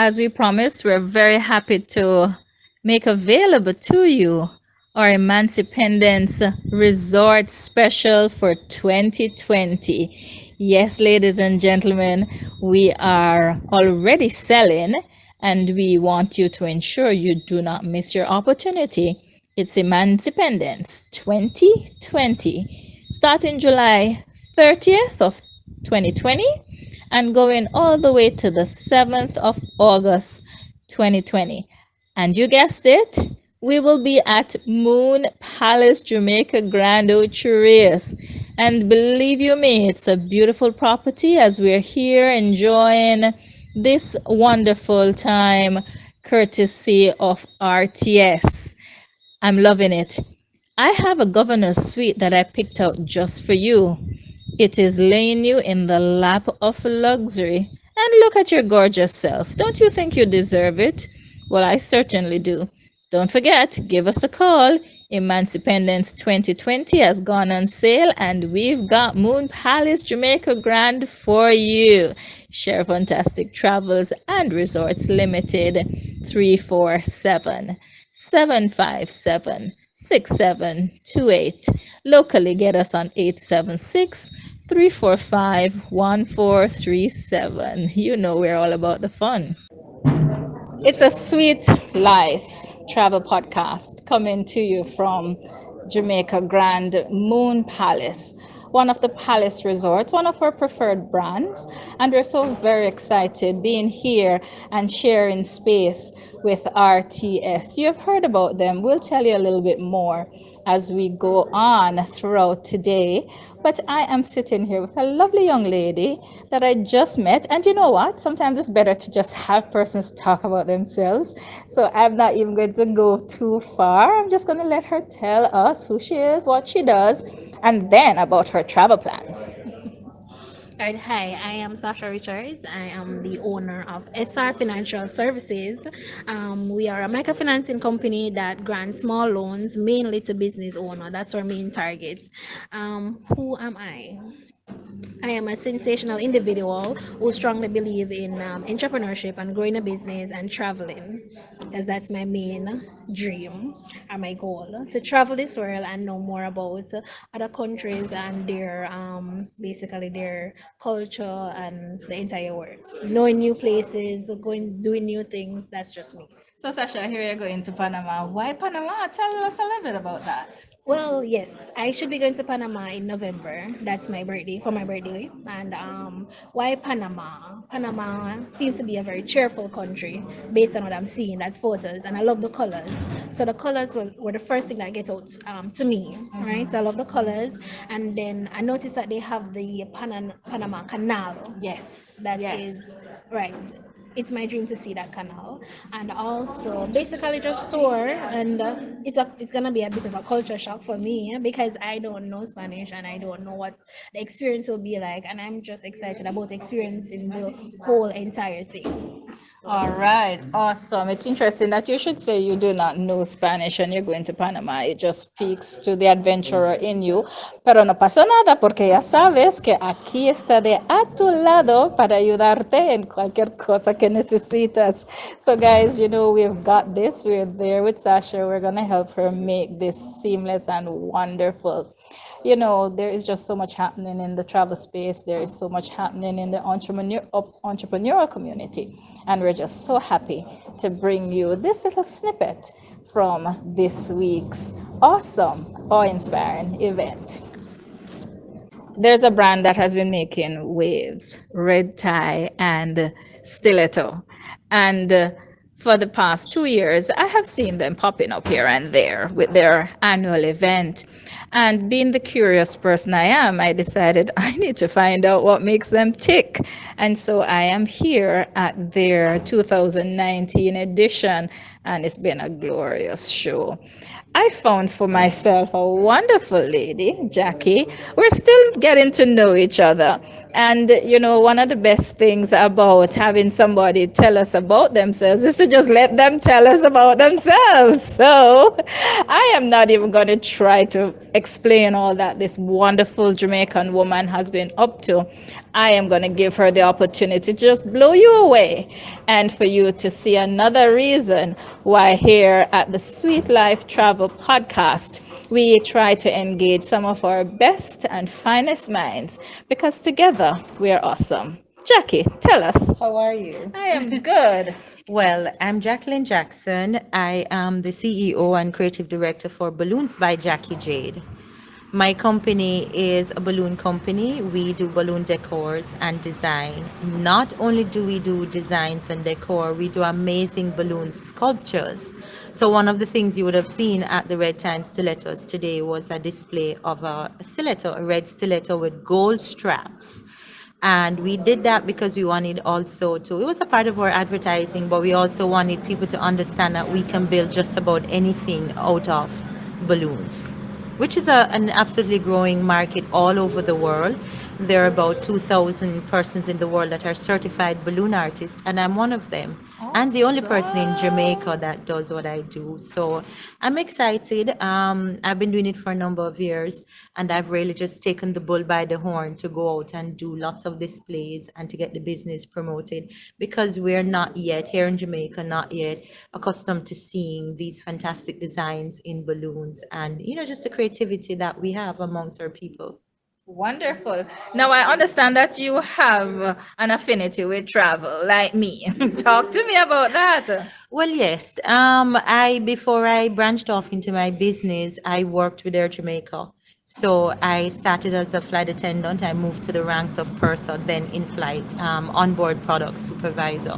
as we promised, we're very happy to make available to you our Emancipendence Resort Special for 2020. Yes, ladies and gentlemen, we are already selling and we want you to ensure you do not miss your opportunity. It's Emancipendence 2020, starting July 30th of 2020 and going all the way to the 7th of August 2020. And you guessed it, we will be at Moon Palace Jamaica Grande, RTS. And believe you me, it's a beautiful property as we're here enjoying this wonderful time courtesy of RTS. I'm loving it. I have a governor's suite that I picked out just for you. It is laying you in the lap of luxury. And look at your gorgeous self. Don't you think you deserve it? Well, I certainly do. Don't forget, give us a call. Emancipendence 2020 has gone on sale and we've got Moon Palace Jamaica Grande for you. Share Fantastic Travels and Resorts Limited 347-757-6728. Locally, get us on 876-345-1437. You know we're all about the fun. It's a sweet life travel podcast coming to you from Jamaica Grande Moon Palace, one of the Palace resorts, one of our preferred brands. And we're so very excited being here and sharing space with RTS. You have heard about them. We'll tell you a little bit more as we go on throughout today. But I am sitting here with a lovely young lady that I just met. And you know what? Sometimes it's better to just have persons talk about themselves. So I'm not even going to go too far. I'm just going to let her tell us who she is, what she does, and then about her travel plans. All right, hi, I am Sasha Richards. I am the owner of SR Financial Services. We are a microfinancing company that grants small loans mainly to business owner. That's our main target. Who am I? I am a sensational individual who strongly believe in entrepreneurship and growing a business and traveling, because that's my main dream and my goal, to travel this world and know more about other countries and their basically their culture and the entire works. Knowing new places, doing new things. That's just me. So, Sasha, here you're going to Panama. Why Panama? Tell us a little bit about that. Well, yes, I should be going to Panama in November. That's my birthday, for my birthday. And why Panama? Panama seems to be a very cheerful country based on what I'm seeing. That's photos, and I love the colors. So the colors were the first thing that gets out to me, right? So I love the colors, and then I noticed that they have the Panama Canal. Yes. That is right. It's my dream to see that canal, and also basically just tour. And it's gonna be a bit of a culture shock for me because I don't know Spanish and I don't know what the experience will be like, and I'm just excited about experiencing the whole entire thing. All right, awesome. It's interesting that you should say you do not know Spanish and you're going to Panama. It just speaks to the adventurer in you. Pero no pasa nada porque ya sabes que aquí estaré a tu lado para ayudarte en cualquier cosa que necesitas. So guys, you know, we've got this. We're there with Sasha. We're going to help her make this seamless and wonderful. You know, there is just so much happening in the travel space. There is so much happening in the entrepreneurial community. And we're just so happy to bring you this little snippet from this week's awesome, awe-inspiring event. There's a brand that has been making waves, Red Tie and Stiletto. And for the past 2 years, I have seen them popping up here and there with their annual event. And being the curious person I am, I decided I need to find out what makes them tick. And so I am here at their 2019 edition. and it's been a glorious show. I found for myself a wonderful lady, Jackie. We're still getting to know each other. And, one of the best things about having somebody tell us about themselves is to just let them tell us about themselves. So I am not even going to try to explain all that this wonderful Jamaican woman has been up to. I am going to give her the opportunity to just blow you away and for you to see another reason why here at the Sweet Life Travel Podcast, we try to engage some of our best and finest minds because together we are awesome. Jackie, tell us. How are you? I am good. Well, I'm Jacqueline Jackson. I am the CEO and creative director for Balloons by Jackie Jade. My company is a balloon company. We do balloon decors and design. Not only do we do designs and decor, we do amazing balloon sculptures. So one of the things you would have seen at the Red Time Stilettos today was a display of a stiletto, a red stiletto with gold straps. And we did that because we wanted also to, it was a part of our advertising, but we also wanted people to understand that we can build just about anything out of balloons, which is an absolutely growing market all over the world. There are about 2,000 persons in the world that are certified balloon artists, and I'm one of them. And the only person in Jamaica that does what I do. So I'm excited. I've been doing it for a number of years, and I've really just taken the bull by the horn to go out and do lots of displays and to get the business promoted, because we're not yet, here in Jamaica, not yet accustomed to seeing these fantastic designs in balloons and, just the creativity that we have amongst our people. Wonderful. Now I understand that you have an affinity with travel, like me. Talk to me about that. Well, yes. I before I branched off into my business, I worked with Air Jamaica. So I started as a flight attendant. I moved to the ranks of purser, then in-flight onboard product supervisor,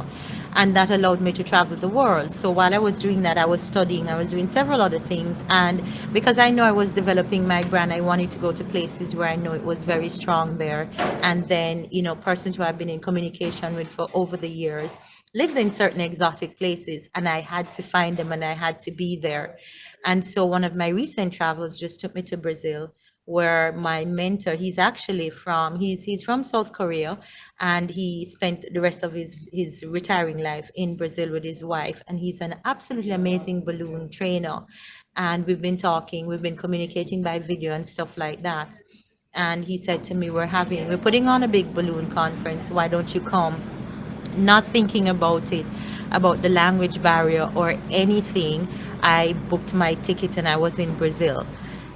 and that allowed me to travel the world. So while I was doing that, I was studying. I was doing several other things, and because I know I was developing my brand, I wanted to go to places where I know it was very strong there. And then, persons who I've been in communication with for over the years lived in certain exotic places, and I had to find them and I had to be there. And so one of my recent travels just took me to Brazil, where my mentor, he's from South Korea, and he spent the rest of his retiring life in Brazil with his wife, and he's an absolutely amazing balloon trainer. And we've been communicating by video and stuff like that. And he said to me, we're putting on a big balloon conference. Why don't you come? Not thinking about it, about the language barrier or anything, I booked my ticket and I was in Brazil.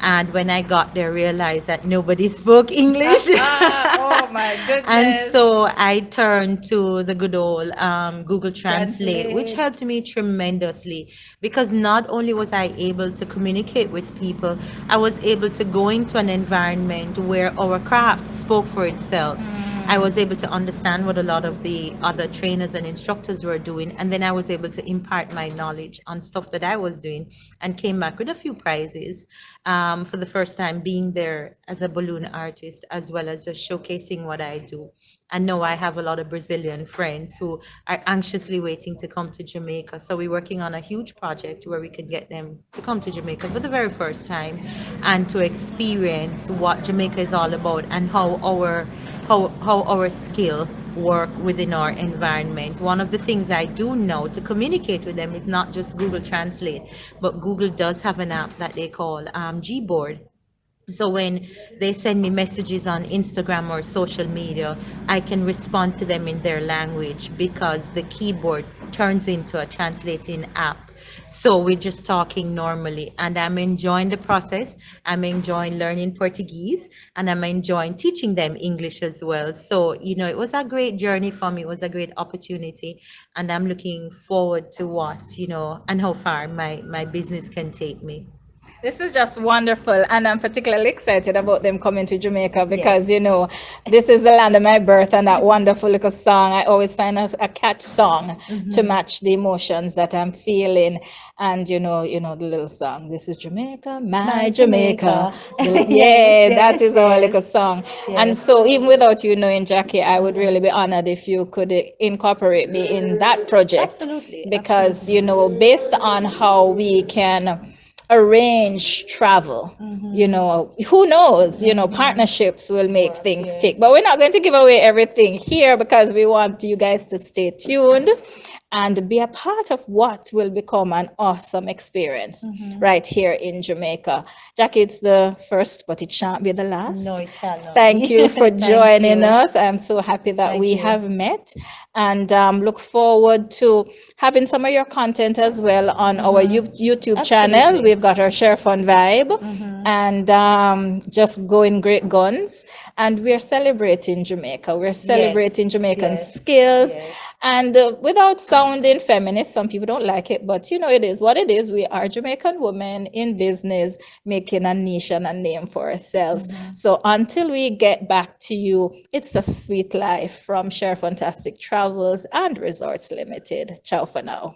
And when I got there, realized that nobody spoke English. Oh my goodness. And so I turned to the good old Google Translate, which Translate. helped me tremendously, because not only was I able to communicate with people, I was able to go into an environment where our craft spoke for itself. I was able to understand what a lot of the other trainers and instructors were doing, and then I was able to impart my knowledge on stuff that I was doing, and came back with a few prizes for the first time being there as a balloon artist, as well as just showcasing what I do. And now I have a lot of Brazilian friends who are anxiously waiting to come to Jamaica. So we're working on a huge project where we can get them to come to Jamaica for the very first time and to experience what Jamaica is all about and how our skill work within our environment. One of the things I do know to communicate with them is not just Google Translate, but Google does have an app that they call Gboard. So when they send me messages on Instagram or social media, I can respond to them in their language because the keyboard turns into a translating app. So we're just talking normally, and I'm enjoying the process. I'm enjoying learning Portuguese, and I'm enjoying teaching them English as well. So, it was a great journey for me. It was a great opportunity, and I'm looking forward to what, and how far my business can take me. This is just wonderful, and I'm particularly excited about them coming to Jamaica because you know this is the land of my birth, and that wonderful little song. I always find a catch song to match the emotions that I'm feeling, and the little song. This is Jamaica, my Jamaica. Yeah, that is our little song. And so, even without you knowing, Jackie, I would really be honored if you could incorporate me in that project. Absolutely, Because based on how we can arrange travel, who knows, partnerships will make things tick. But we're not going to give away everything here because we want you guys to stay tuned and be a part of what will become an awesome experience right here in Jamaica. Jackie, it's the first, but it shan't be the last. No, it shall not. Thank you for Thank joining you. us. I'm so happy that Thank we you. have met, and look forward to having some of your content as well on our YouTube channel. Absolutely. We've got our Share Fun Vibe and just going great guns. And we're celebrating Jamaica. We're celebrating Jamaican skills. yes. And without sounding feminist, some people don't like it, but it is what it is. We are Jamaican women in business, making a niche and a name for ourselves. So until we get back to you, it's a sweet life from Share Fantastic Travels and Resorts Limited. Ciao for now.